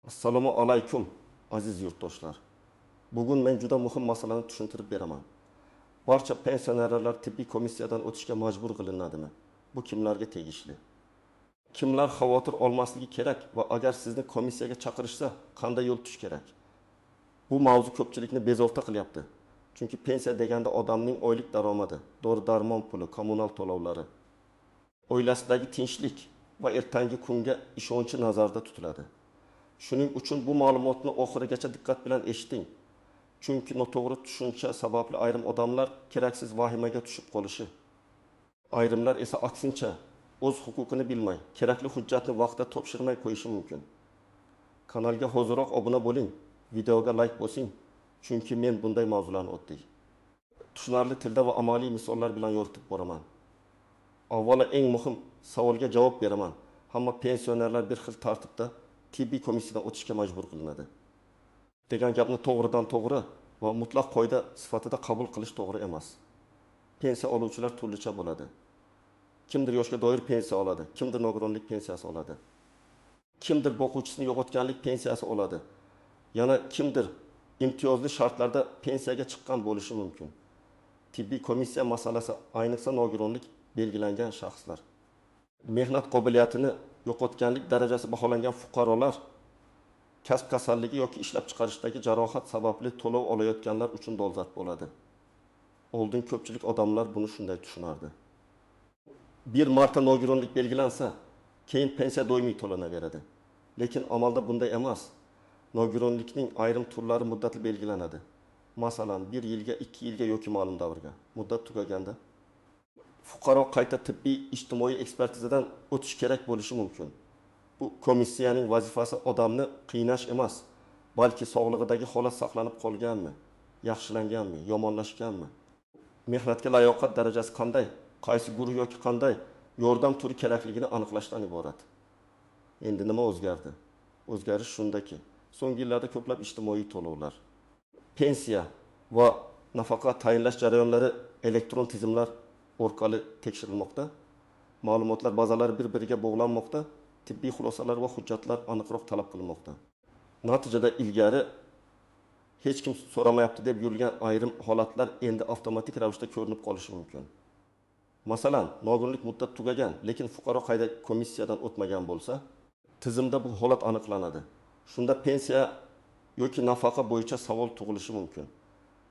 Assalomu alaykum aziz yurtdoshlar. Bugun men juda muhim masalani tushuntirib beraman. Barcha pensionerlar tibbiy komissiyadan o'tishga majbur qilinadimi? Bu kimlarga tegishli? Kimlar xavotir olmasligi kerak va agar sizni komissiyaga chaqirishsa, qanday yo'l tutish kerak? Bu mavzu ko'pchilikni bezovta qilyapti. Chunki pensiya deganda odamning oylik daromadi, dori-darmon puli, kommunal to'lovlari, oilasidagi tinchlik va ertangi kunga ishonchi nazarda tutiladi. Shuning uchun bu ma'lumotni oxirigacha diqqat bilan eshiting. Chunki noto'g'ri tushuncha sababli ayrim odamlar keraksiz vahimaga tushib qolishi, ayrimlar esa aksincha o'z huquqini bilmay, kerakli hujjatni vaqtida topshirmay qo'yishi mumkin. Kanalga hozirroq obuna bo'ling, videoga like bosing, chunki men bunday mavzularni oddiy, tushunarli tilda va amaliy misollar bilan yoritib boraman. Avvalo eng muhim savolga javob beraman. Hamma pensionerlar bir xil tartibda tibbiy komissiyadan o'tishga majbur qilinadi degan gapni to'g'ridan to'g'ri va mutlaq qoida sifatida qabul qilish to'g'ri emas. Pensiya oluvchilar turlicha bo'ladi. Kimdir yoshga doir pensiya oladi, kimdir nogironlik pensiyasi oladi. Kimdir boquvchisini yo'qotganlik pensiyasi oladi. Yana kimdir imtiyozli shartlarda pensiyaga chiqqan bo'lishi mumkin. Tibbiy komissiya masalasi ayniqsa nogironlik belgilangan shaxslar, mehnat qobiliyatini yo'qotganlik darajasi baholangan fuqarolar, kasb kasalligi yoki ishlab chiqarishdagi jarohat sababli to'lov olayotganlar uchun dolzarb bo'ladi. Oldin ko'pchilik odamlar buni shunday tushunardi. Bir marta nogironlik belgilansa, keyin pensiya doimiy to'lanaveradi. Lekin amalda bunday emas. Nogironlikning ayrim turlari muddatli belgilanadi. Masalan, 1 yilga, 2 yilga yoki ma'lum davrga. Muddat tugaganda fuqaro qayta tibbiy ijtimoiy ekspertizadan o'tish kerak bo'lishi mumkin. Bu komissiyaning vazifasi odamni qiynash emas, balki sog'lig'idagi holat saqlanib qolganmi, yaxshilanganmi, yomonlashganmi, mehnatga layoqat darajasi qanday, qaysi guruh yoki qanday yordam turi kerakligini aniqlashdan iborat. Endi nima o'zgardi? O'zgarish shundaki, so'nggi yillarda ko'plab ijtimoiy to'lovlar, pensiya va nafaqa tayinlash jarayonlari elektron tizimlar orqali tekshirilmoqda. Ma'lumotlar bazalari bir-biriga bog'lanmoqda. Tibbiy xulosalar va hujjatlar aniqroq talab qilinmoqda. Natijada ilgari hech kim so'ramayapti deb yurgan ayrim holatlar endi avtomatik ravishda ko'rinib qolishi mumkin. Masalan, nogironlik muddati tugagan, lekin fuqaro qayta komissiyadan o'tmagan bo'lsa, tizimda bu holat aniqlanadi. Shunda pensiya yoki nafaqa bo'yicha savol tug'ilishi mumkin.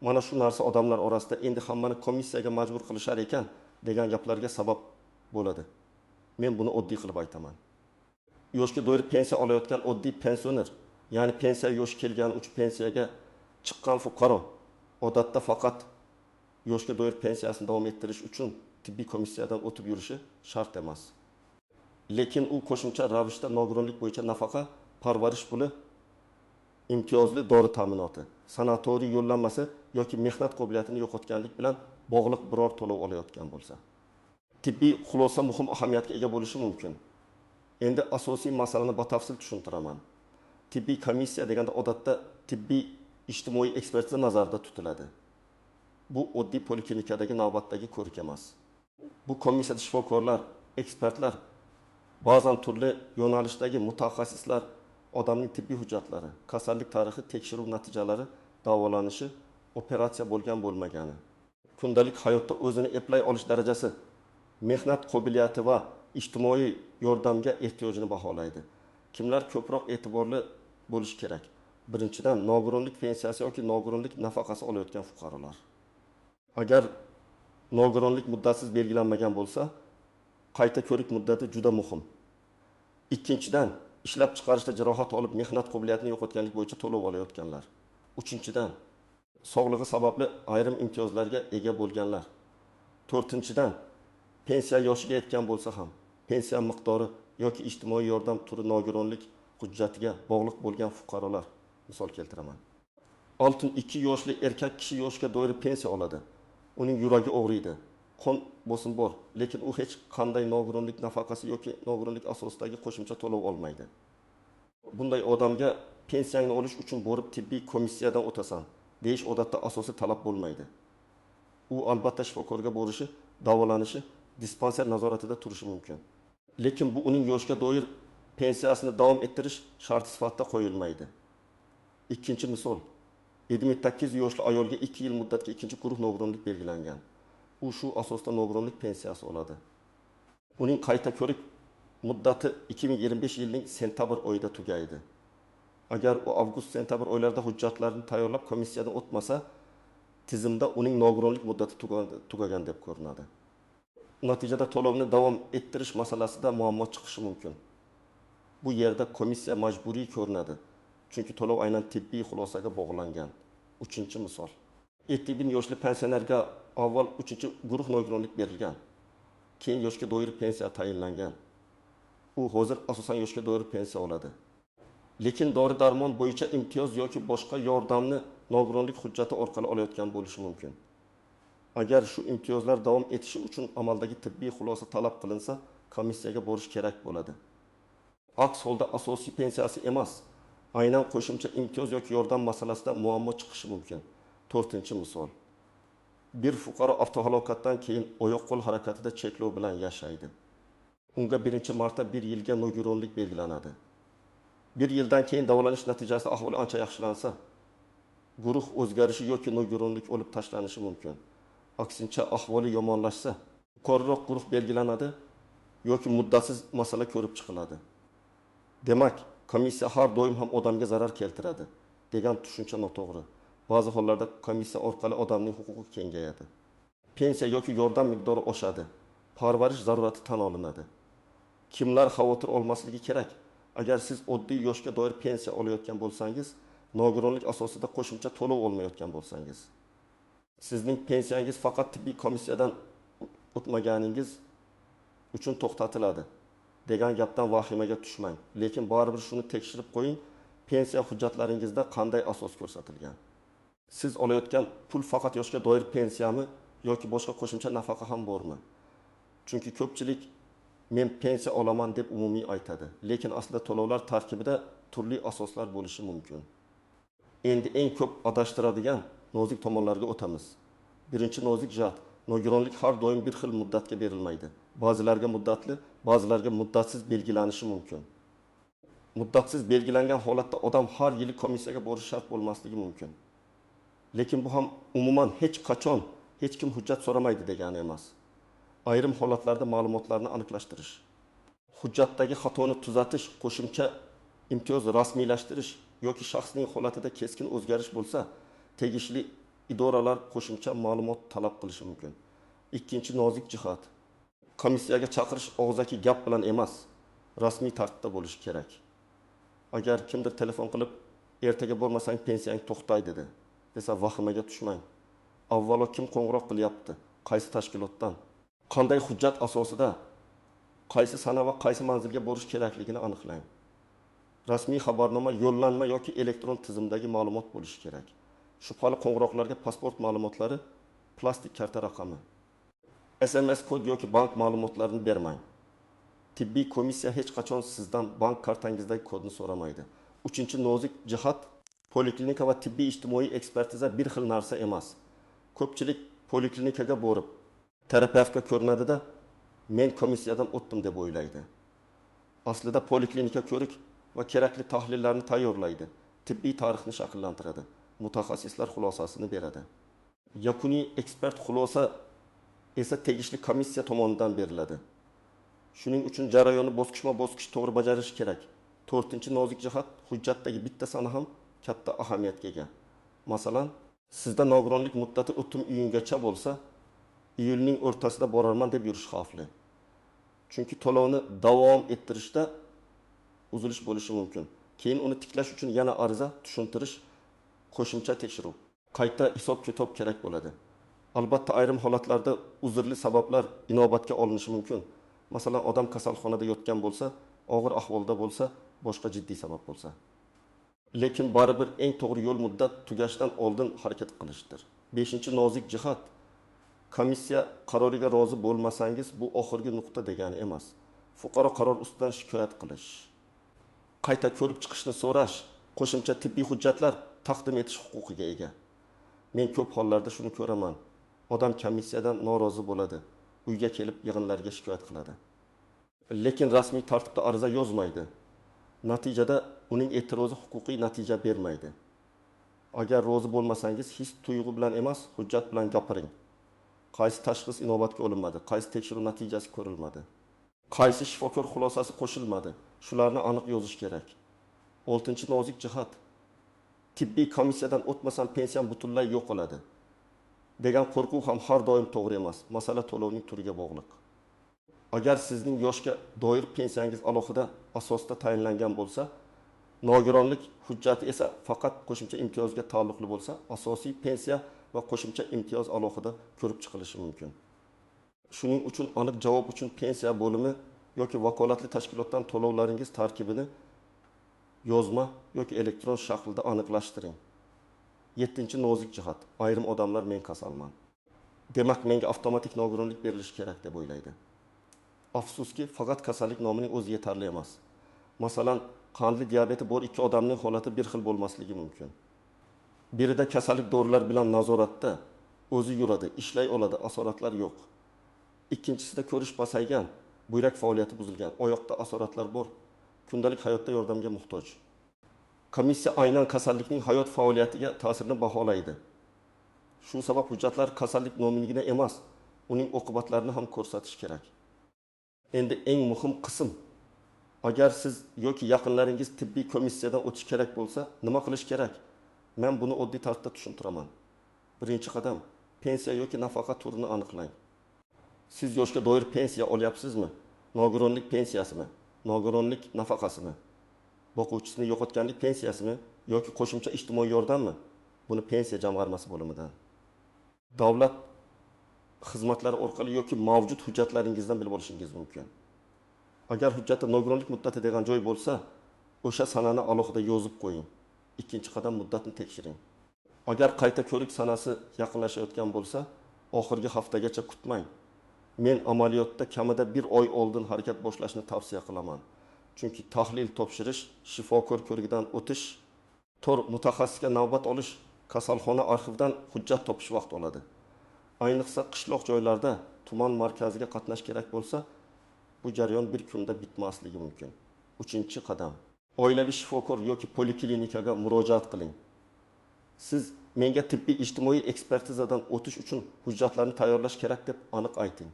Mana shu narsa odamlar orasida endi hammani komissiyaga majbur qilishar ekan degan gaplarga sabab bo'ladi. Men buni oddiy qilib aytaman. Yoshga doir pensiya olayotgan oddiy pensioner, ya'ni pensiya yoshi kelgani uchun pensiyaga chiqqan fuqaro odatda faqat yoshga doir pensiyasini davom ettirish uchun tibbiy komissiyadan o'tib yurishi shart emas. Lekin u qo'shimcha ravishda nogironlik bo'yicha nafaqa, parvarish puli, imtiyozli dori ta'minoti, sanatoriy yo'llanmasi yoki mehnat qobiliyatini yo'qotganlik bilan bog'liq biror to'lov olayotgan bo'lsa, tibbiy xulosa muhim ahamiyatga ega bo'lishi mumkin. Endi asosiy masalani batafsil tushuntiraman. Tibbiy komissiya deganda odatda tibbiy ijtimoiy ekspertiza nazarda tutiladi. Bu oddiy poliklinikadagi navbatdagi ko'rik emas. Bu komissiyada shifokorlar, ekspertlar, ba'zan turli yo'nalishdagi mutaxassislar odamning tibbiy hujjatlari, kasallik tarixi, tekshiruv natijalari, davolanishi, operatsiya bo'lgan bo'lmagani, kundalik hayotda o'zini eplay olish darajasi, mehnat qobiliyati va ijtimoiy yordamga ehtiyojini baholaydi. Kimlar ko'proq e'tiborli bo'lish kerak? Birinchidan, nogironlik pensiyasi yoki nogironlik nafaqasi olayotgan fuqarolar. Agar nogironlik muddatsiz belgilanmagan bo'lsa, qayta ko'rik muddati juda muhim. Ikkinchidan, ishlab chiqarishda jarohat olib mehnat qobiliyatini yo'qotganlik bo'yicha to'lov olayotganlar. Uchinchidan, sog'lig'i sababli ayrim imtiyozlarga ega bo'lganlar. To'rtinchidan, pensiya yoshiga yetgan bo'lsa ham, pensiya miqdori yoki ijtimoiy yordam turi nogironlik hujjatiga bog'liq bo'lgan fuqarolar. Misol keltiraman. 62 yoshli erkak kishi yoshga doir pensiya oladi. Uning yuragi og'riydi, qon bosimi bor, lekin u hech qanday nogironlik nafaqasi yoki nogironlik asosidagi qo'shimcha to'lov olmaydi. Bunday odamga pensiyangni olish uchun borib tibbiy komissiyadan o'tasan deyish odatda asosiy talab bo'lmaydi. U albatta shifokorga borishi, davolanishi, dispanser nazoratida turishi mumkin. Lekin bu uning yoshga doir pensiyasini davom ettirish sharti sifatida qo'yilmaydi. Ikkinchi misol, 78 yoshli ayolga 2 yil muddatga ikkinchi guruh nogironlik belgilangan. U shu asosda nogironlik pensiyasi oladi. Uning qayta ko'rik muddati 2025 yilning sentabr oyida tugaydi. Agar u avgust-sentabr oylarida hujjatlarni tayyorlab komissiyadan o'tmasa, tizimda uning nogironlik muddati tugagan deb ko'rinadi. Natijada to'lovni davom ettirish masalasida muammo chiqishi mumkin. Bu yerda komissiya majburiy ko'rinadi. Chunki to'lov aynan tibbiy xulosaga bog'langan. 3-misol. 7000 yoshli pensionerga avval 3-guruh nogironlik berilgan. Keyin yoshga doir pensiya tayinlangan. U hozir asosan yoshga doir pensiya oladi. Lekin dori-darmon bo'yicha imtiyoz yoki boshqa yordamni nogironlik hujjati orqali olayotgan bo'lishi mumkin. Agar shu imtiyozlar davom etishi uchun amaldagi tibbiy xulosa talab qilinsa, komissiyaga borish kerak bo'ladi. Aks holda asosiy pensiyasi emas, aynan qo'shimcha imtiyoz yoki yordam masalasida muammo chiqishi mumkin. 4-misol. Bir fuqaro avtohalokatdan keyin oyoq-qo'l harakatida cheklov bilan yashaydi. Unga 1-marta 1 yilga nogironlik belgilanadi. 1 yildan keyin davolanish natijasida ahvoli ancha yaxshilansa, guruh o'zgarishi yoki nogironlik olib tashlanishi mumkin. Aksincha ahvoli yomonlashsa, yuqoriroq guruh belgilanadi yoki muddatsiz masala ko'rib chiqiladi. Demak, komissiya har doim ham odamga zarar keltiradi degan tushuncha noto'g'ri. Ba'zi hollarda komissiya orqali odamning huquqi kengayadi. Pensiya yoki yordam miqdori oshadi. Parvarish zarurati tan olinadi. Kimlar xavotir olmasligi kerak? Agar siz oddiy yoshga doir pensiya olayotgan bo'lsangiz, nogironlik asosida qo'shimcha to'lov olmayotgan bo'lsangiz, sizning pensiyangiz faqat tibbiy komissiyadan o'tmaganingiz uchun to'xtatiladi degan gapdan vahimaga tushmang. Lekin baribir shuni tekshirib qo'ying, pensiya hujjatlaringizda qanday asos ko'rsatilgan. Siz olayotgan pul faqat yoshga doir pensiyami yoki boshqa qo'shimcha nafaqa ham bormi? Chunki ko'pchilik men pensiya olaman deb umumiy aytadi, lekin aslida to'lovlar tarkibida turli asoslar bo'lishi mumkin. Endi eng ko'p adashtiradigan nozik tomonlarga o'tamiz. Birinchi nozik jihat, nogironlik har doim bir xil muddatga berilmaydi. Ba'zilarga muddatli, ba'zilarga muddatsiz belgilanishi mumkin. Muddatsiz belgilangan holatda odam har yili komissiyaga borish shart bo'lmasligi mumkin. Lekin bu ham umuman hech qachon hech kim hujjat so'ramaydi degani emas. Ayrim holatlarda ma'lumotlarni aniqlashtirish, hujjatdagi xatoni tuzatish, qo'shimcha imtiyoz rasmiylashtirish yoki shaxsning holatida keskin o'zgarish bo'lsa, tegishli idoralar qo'shimcha ma'lumot talab qilishi mumkin. Ikkinchi nozik jihat, komissiyaga chaqirish og'zaki gap bilan emas, rasmiy tartibda bo'lishi kerak. Agar kimdir telefon qilib, ertaga bo'lmasang pensiyang to'xtaydi dedi desa, vahimaga tushmang. Avvalo kim qo'ng'iroq qilyapti, qaysi tashkilotdan, qanday hujjat asosida, qaysi sana va qaysi manzilga borish kerakligini aniqlang. Rasmiy xabarnoma, yo'llanma yoki elektron tizimdagi ma'lumot bo'lishi kerak. Shubhali qo'ng'iroqlarga pasport ma'lumotlari, plastik karta raqami, SMS kod yoki bank ma'lumotlarini bermang. Tibbiy komissiya hech qachon sizdan bank kartangizdagi kodni so'ramaydi. 3-nozik jihat, poliklinika va tibbiy ijtimoiy ekspertiza bir xil narsa emas. Ko'pchilik poliklinikaga borib, terapevtga ko'rinadi-da, men komissiyadan o'tdim deb o'ylaydi. Aslida poliklinika ko'rik va kerakli tahlillarni tayyorlaydi, tibbiy tarixni shakllantiradi, mutaxassislar xulosasini beradi. Yakuniy ekspert xulosa esa tegishli komissiya tomonidan beriladi. Shuning uchun jarayonni bosqichma-bosqich to'g'ri bajarish kerak. 4-nozik jihat, hujjatdagi bitta sana ham katta ahamiyatga ega. Masalan, sizda nogironlik muddati o'ttim iyungacha bo'lsa, iyulning o'rtasida borarman deb yurish xavfli. Chunki to'lovni davom ettirishda uzilish bo'lishi mumkin. Keyin uni tiklash uchun yana ariza, tushuntirish, qo'shimcha tekshiruv, qayta hisob-kitob kerak bo'ladi. Albatta ayrim holatlarda uzrli sabablar inobatga olinishi mumkin. Masalan, odam kasalxonada yotgan bo'lsa, og'ir ahvolda bo'lsa, boshqa jiddiy sabab bo'lsa. Lekin baribir eng to'g'ri yo'l muddat tugashdan oldin harakat qilishdir. 5-nozik jihat, komissiya qaroriga rozi bo'lmasangiz, bu oxirgi nuqta degani emas. Fuqaro qaror ustidan shikoyat qilish, qayta ko'rib chiqishni so'rash, qo'shimcha tibbiy hujjatlar taqdim etish huquqiga ega. Men ko'p hollarda shuni ko'raman. Odam komissiyadan norozi bo'ladi, uyga kelib yig'inlarga shikoyat qiladi. Lekin rasmiy tartibda ariza yozmaydi. Natijada uning e'tirozi huquqiy natija bermaydi. Agar rozi bo'lmasangiz, his tuyg'u bilan emas, hujjat bilan gapiring. Qaysi tashxis inobatga olinmadi, qaysi tekshiruv natijasi ko'rilmadi, qaysi shifokor xulosasi qo'shilmadi, shularni aniq yozish kerak. 6 nozik jihat. Tibbiy komissiyadan o'tmasam pensiyam butunlay yo'q bo'ladi degan qo'rquv ham har doim to'g'ri emas. Masala to'lovning turiga bog'liq. Agar sizning yoshga doir pensiyangiz alohida asosda tayinlangan bo'lsa, nogironlik hujjati esa faqat qo'shimcha imtiyozga taalluqli bo'lsa, asosiy pensiya va qo'shimcha imtiyoz alohida ko'rib chiqilishi mumkin. Shuning uchun aniq javob uchun pensiya bo'limi yoki vakolatli tashkilotdan to'lovlaringiz tarkibini yozma yoki elektron shaklda aniqlashtiring. 7 nozik jihat. Ayrim odamlar men kasalman. Demak, menga avtomatik nogironlik berilishi kerak deb o'ylaydi. Afsuski, faqat kasallik nomining o'zi yetarli emas. Masalan, qandli diabeti bor ikki odamning holati bir xil bo'lmasligi mumkin. Birida kasallik dorilar bilan nazoratda, o'zi yuradi, ishlay oladi, asoratlar yo'q. Ikkinchisida ko'rish pasaygan, buyrak faoliyati buzilgan, oyoqda asoratlar bor, kundalik hayotda yordamga muhtoj. Komissiya aynan kasallikning hayot faoliyatiga ta'sirini baholaydi. Shu sabab hujjatlar kasallik nominligini emas, uning oqibatlarini ham ko'rsatish kerak. Endi eng muhim qism. Agar siz yoki yaqinlaringiz tibbiy komissiyadan o'tish kerak bo'lsa, nima qilish kerak? Men buni oddiy tartibda tushuntiraman. Birinchi qadam, pensiya yoki nafaqa turini aniqlang. Siz yoshga doir pensiya olyapsizmi? Nogironlik pensiyasimi? Nogironlik nafaqasimi? Boquvchisini yo'qotganlik pensiyasimi yoki qo'shimcha ijtimoiy yordammi? Buni pensiya jamg'armasi bo'limidan, davlat xizmatlari orqali yoki mavjud hujjatlaringizdan bilib olishingiz mumkin. Agar hujjatda nogironlik muddati degan joy bo'lsa, o'sha sanani alohida yozib qo'ying. Ikkinchi qadam, muddatni tekshiring. Agar qayta ko'rik sanasi yaqinlashayotgan bo'lsa, oxirgi haftagacha kutmang. Men amaliyotda kamida 1 oy oldin harakat boshlashni tavsiya qilaman. Chunki tahlil topshirish, shifokor ko'rigidan o'tish, tor mutaxassisga navbat olish, kasalxona arxividan hujjat topish vaqt oladi. Ayniqsa qishloq joylarda tuman markaziga qatnash kerak bo'lsa, bu jarayon bir kunda bitmasligi mumkin. 3-qadam. Oilaviy shifokor yoki poliklinikaga murojaat qiling. Siz menga tibbiy ijtimoiy ekspertizadan o'tish uchun hujjatlarni tayyorlash kerak deb aniq ayting.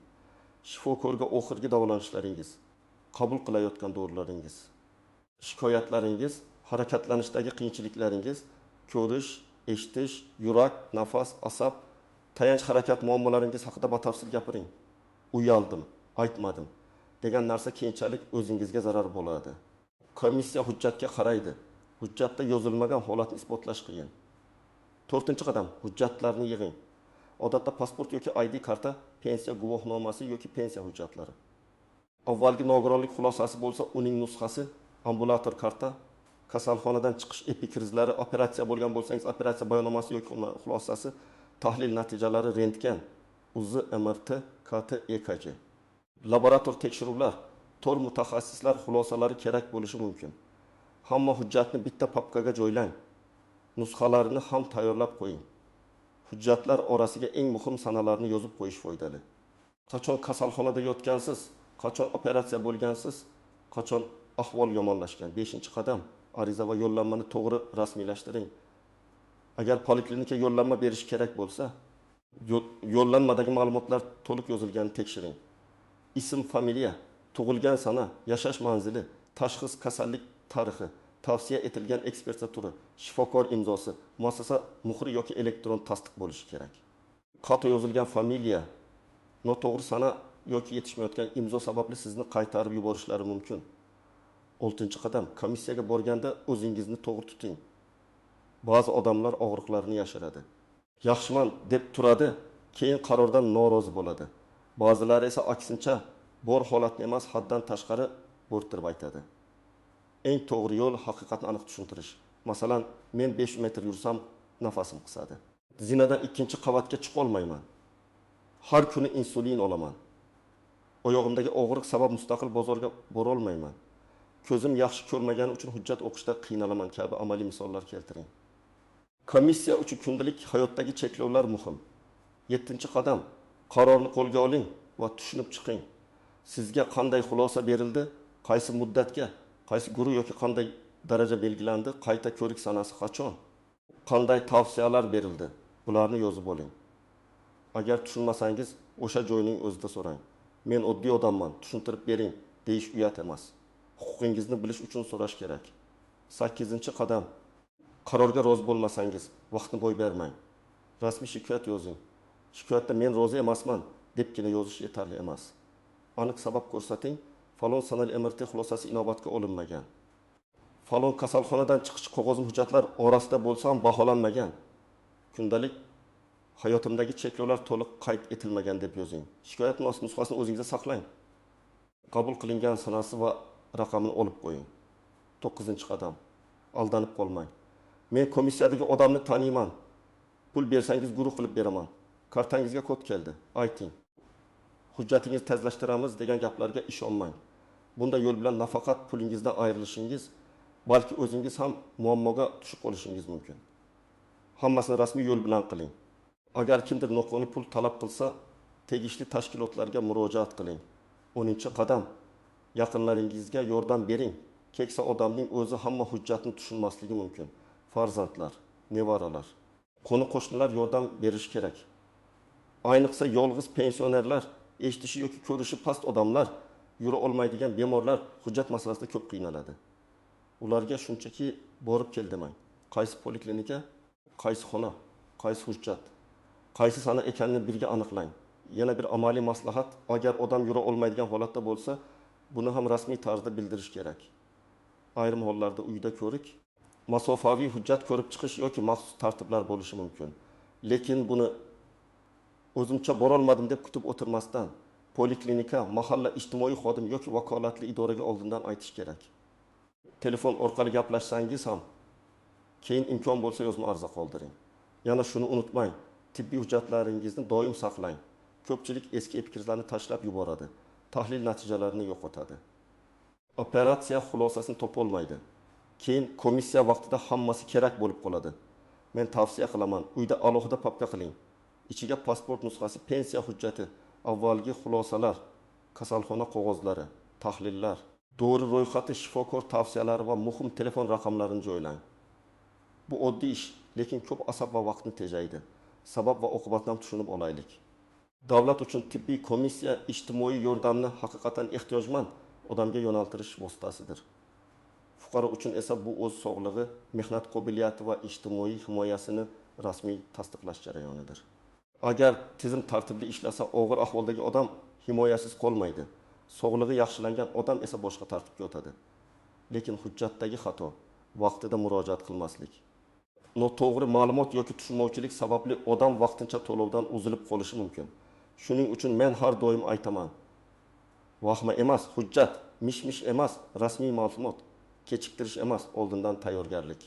Shifokorga oxirgi davolanishlaringiz, qabul qilayotgan dorilaringiz, shikoyatlaringiz, harakatlanishdagi qiyinchiliklaringiz, ko'rish, eshitish, yurak, nafas, asab, tayanch harakat muammolaringiz haqida batafsil gapiring. Uyaldim, aytmadim degan narsa keyinchalik o'zingizga zarar bo'ladi. Komissiya hujjatga qaraydi. Hujjatda yozilmagan holatni isbotlash qiyin. 4-qadam, hujjatlarni yig'ing. Odatda pasport yoki ID karta, pensiya guvohnomasi yoki pensiya hujjatlari. Avvalgi nogironlik xulosasi bo'lsa, uning nusxasi, ambulator karta, kasalxonadan chiqish epikrizlari, operatsiya bo'lgan bo'lsangiz, operatsiya bayonnomasi yoki xulosasi, tahlil natijalari rentgen, UZI, MRT, KT, EKG. Laborator tekshiruvlar, tor mutaxassislar xulosalari kerak bo'lishi mumkin. Hamma hujjatni bitta papkaga joylang. Nusxalarini ham tayyorlab qo'ying. Hujjatlar orasiga eng muhim sanalarni yozib qo'yish foydali. Qachon kasalxonada yotgansiz, qachon operatsiya bo'lgansiz, qachon ahvol yomonlashgan. 5-qadam, ariza va yo'llanmani to'g'ri rasmiylashtiring. Agar poliklinika yo'llanma berish kerak bo'lsa, yo'llanmadagi ma'lumotlar to'liq yozilganini tekshiring. Ism, familiya, tug'ilgan sana, yashash manzili, tashxis, kasallik tarixi, tavsiya etilgan ekspertiza turi, shifokor imzosi, muassasa muhri yoki elektron tasdiq bo'lishi kerak. Xato yozilgan familiya, noto'g'ri sana yoki yetishmayotgan imzo sababli sizni qaytarib yuborishlari mumkin. 6-qadam, komissiyaga borganda o'zingizni to'g'ri tuting. Ba'zi odamlar og'riqlarini yashiradi. Yaxshiman deb turadi, keyin qarordan norozi bo'ladi. Ba'zilari esa aksincha, bor holatni emas, haddan tashqari bo'rttirib aytadi. Eng to'g'ri yo'l haqiqatni aniq tushuntirish. Masalan, men 5 metr yursam nafasim qisadi. Zinadan 2-qavatga chiqa olmayman. Har kuni insulin olaman. Oyog'imdagi og'riq sabab mustaqil bozorga bora olmayman. Ko'zim yaxshi ko'rmagani uchun hujjat o'qishda qiynalaman kabi amaliy misollar keltiring. Komissiya uchun kundalik hayotdagi cheklovlar muhim. 7-qadam, qarorni qo'lga oling va tushunib chiqing. Sizga qanday xulosa berildi, qaysi muddatga, Qaysi guruh yoki qanday daraja belgilandi, qayta ko'rik sanasi qachon, qanday tavsiyalar berildi, bularni yozib oling. Agar tushunmasangiz, o'sha joyning o'zida so'rang. Men oddiy odamman, tushuntirib bering deyish uyat emas. Huquqingizni bilish uchun so'rash kerak. 8-qadam. Qarorga rozi bo'lmasangiz, vaqtni boy bermang. Rasmiy shikoyat yozing. Shikoyatda men rozi emasman debgina yozish yetarli emas. Aniq sabab ko'rsating. Falon sanali MRT xulosasi inobatga olinmagan. Falon kasalxonadan chiqish qog'oz hujjatlar orasida bo'lsa ham baholanmagan. Kundalik hayotimdagi cheklovlar to'liq qayd etilmagan deb yozing. Shikoyatnoma nusxasini o'zingizda saqlang. Qabul qilingan sanasi va raqamini olib qo'ying. 9-qadam. Aldanib qolmang. Men komissiyadagi odamni taniyman. Pul bersangiz guruh qilib beraman. Kartangizga kod keldi. Ayting. Hujjatingizni tezlashtiramiz degan gaplarga ishonmang. Bunda yo'l bilan nafaqat pulingizdan ayrilishingiz, balki o'zingiz ham muammoga tushib qolishingiz mumkin. Hammasini rasmiy yo'l bilan qiling. Agar kimdir noqonuniy pul talab qilsa, tegishli tashkilotlarga murojaat qiling. 10-qadam. Yaqinlaringizga yordam bering. Keksa odamning o'zi hamma hujjatni tushunmasligi mumkin. Farzandlar, nevaralar, qo'ni-qo'shnilar yordam berish kerak. Ayniqsa yolg'iz pensionerlar, eshitishi yoki ko'rishi past odamlar, yura olmaydigan bemorlar hujjat masalasida ko'p qiynaladi. Ularga shunchaki borib kel demang. Qaysi poliklinika, qaysi xona, qaysi hujjat, qaysi sana ekanini birga aniqlang. Yana bir amaliy maslahat, agar odam yura olmaydigan holatda bo'lsa, buni ham rasmiy tarzda bildirish kerak. Ayrim hollarda uyda ko'rik, masofaviy hujjat ko'rib chiqish yoki maxsus tartiblar bo'lishi mumkin. Lekin buni o'zimcha bora olmadim deb kutib o'tirmasdan, poliklinika, mahalla ijtimoiy xodim yoki vakolatli idoraga oldindan aytish kerak. Telefon orqali gaplashsangiz ham keyin imkon bo'lsa yozma arza qoldiring. Yana shuni unutmang, tibbiy hujjatlaringizni doim saqlang. Ko'pchilik eski epikrizlarni tashlab yuboradi, tahlil natijalarini yo'qotadi. Operatsiya xulosasini topolmaydi. Keyin komissiya vaqtida hammasi kerak bo'lib qoladi. Men tavsiya qilaman, uyda alohida papka qiling. Ichiga pasport nusxasi, pensiya hujjati, avvalgi xulosalar, kasalxona qog'ozlari, tahlillar, dori ro'yxati, shifokor tavsiyalari va muhim telefon raqamlarini joylang. Bu oddiy ish, lekin ko'p asab va vaqtni tejaydi. Sabab va oqibatni tushunib olaylik. Davlat uchun tibbiy komissiya ijtimoiy yordamni haqiqatan ehtiyojmand odamga yo'naltirish vositasidir. Fuqaro uchun esa bu o'z sog'lig'i, mehnat qobiliyati va ijtimoiy himoyasini rasmiy tasdiqlash jarayonidir. Agar tizim tartibli ishlasa, og'ir ahvoldagi odam himoyasiz qolmaydi. Sog'lig'i yaxshilangan odam esa boshqa tartibga o'tadi. Lekin hujjatdagi xato vaqtida murojaat qilmaslik. Noto'g'ri ma'lumot yoki tushunmovchilik sababli odam vaqtincha to'lovdan uzilib qolishi mumkin. Shuning uchun men har doim aytaman. Vahma emas, hujjat, mish-mish emas, rasmiy ma'lumot, kechiktirish emas, oldindan tayyorgarlik.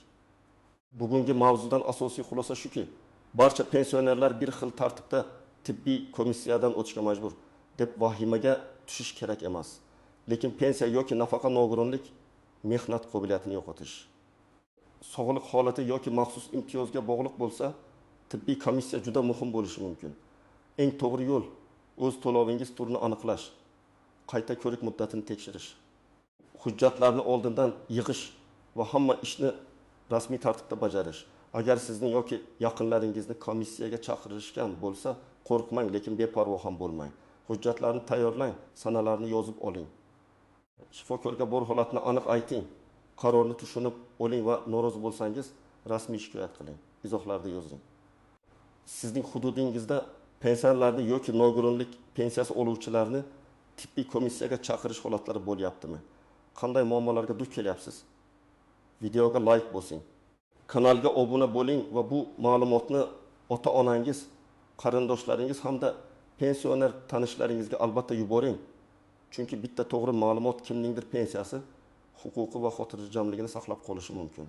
Bugungi mavzudan asosiy xulosa shuki, barcha pensionerlar bir xil tartibda tibbiy komissiyadan o'tishga majbur deb vahimaga tushish kerak emas. Lekin pensiya yoki nafaqa nogironlik mehnat qobiliyatini yo'qotish. Sog'liq holati yoki maxsus imtiyozga bog'liq bo'lsa, tibbiy komissiya juda muhim bo'lishi mumkin. Eng to'g'ri yo'l o'z to'lovingiz turini aniqlash, qayta ko'rik muddatini tekshirish, hujjatlarni oldindan yig'ish va hamma ishni rasmiy tartibda bajarish. Agar sizning yoki yaqinlaringizni komissiyaga chaqirishgan bo'lsa, qo'rqmang, lekin beparvo ham bo'lmang. Hujjatlarni tayyorlang, sanalarni yozib oling. Shifokorga bor holatni aniq ayting. Qarorni tushunib oling va norozi bo'lsangiz, rasmiy shikoyat qiling. Izohlarda yozing. Sizning hududingizda pensiyalarni yoki nogironlik pensiyasi oluvchilarni tibbiy komissiyaga chaqirish holatlari bo'lyaptimi? Qanday muammolarga duch kelyapsiz? Videoga like bosing. Kanalga obuna bo'ling va bu ma'lumotni ota-onangiz, qarindoshlaringiz hamda pensioner tanishlaringizga albatta yuboring. Chunki bitta to'g'ri ma'lumot kimningdir pensiyasi, huquqi va xotirjamligini saqlab qolishi mumkin.